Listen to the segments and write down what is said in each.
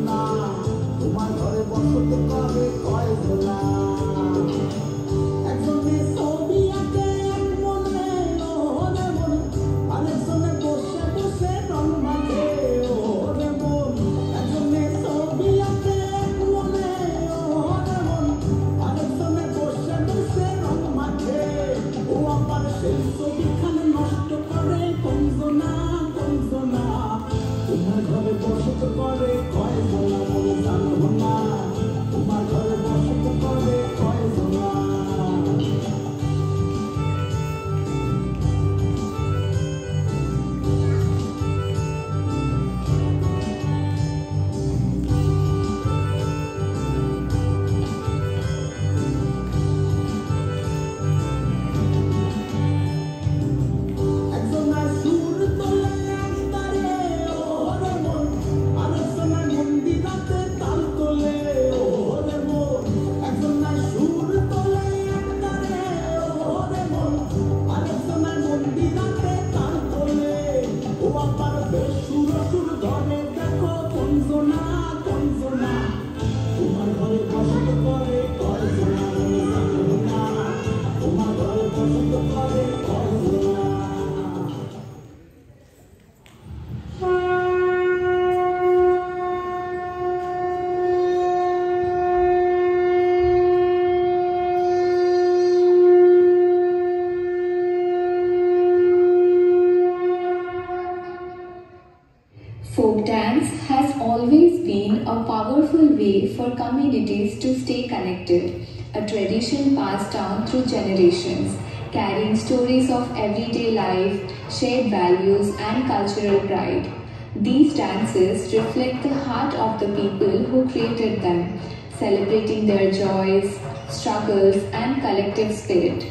Bye. always been a powerful way for communities to stay connected, a tradition passed down through generations, carrying stories of everyday life, shared values, and cultural pride. These dances reflect the heart of the people who created them, celebrating their joys, struggles, and collective spirit.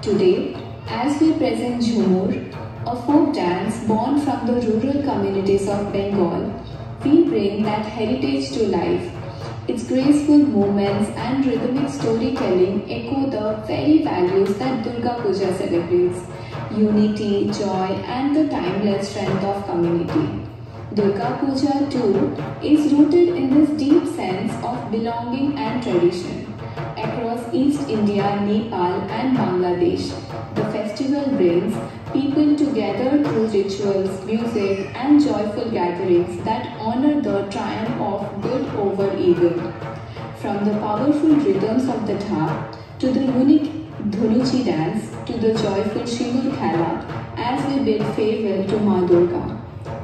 Today, as we present Jhumur, a folk dance born from the rural communities of Bengal, we bring that heritage to life. Its graceful movements and rhythmic storytelling echo the very values that Durga Puja celebrates: unity, joy, and the timeless strength of community. Durga Puja too is rooted in this deep sense of belonging and tradition. Across East India, Nepal, and Bangladesh, the festival brings people together through rituals, music, and joyful gatherings that honor the triumph of good over evil. From the powerful rhythms of the dhap to the unique Dhunuchi dance to the joyful Shimur Khala as we bid farewell to Ma Durga.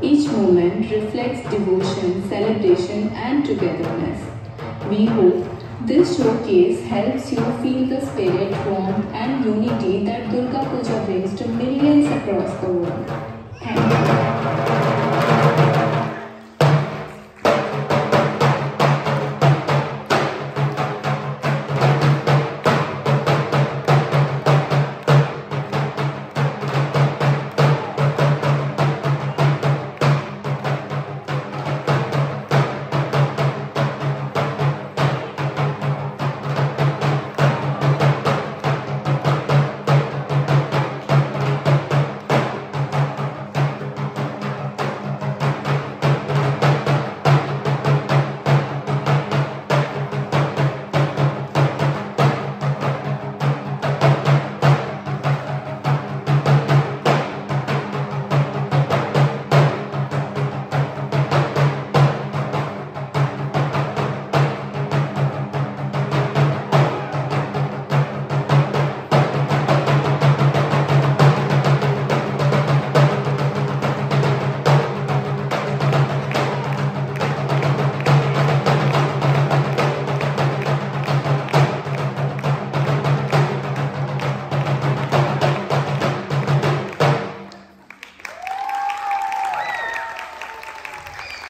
Each moment reflects devotion, celebration, and togetherness. We hope this showcase helps you feel the spirit, warmth, and unity that Durga Puja brings to millions across the world. Thank you.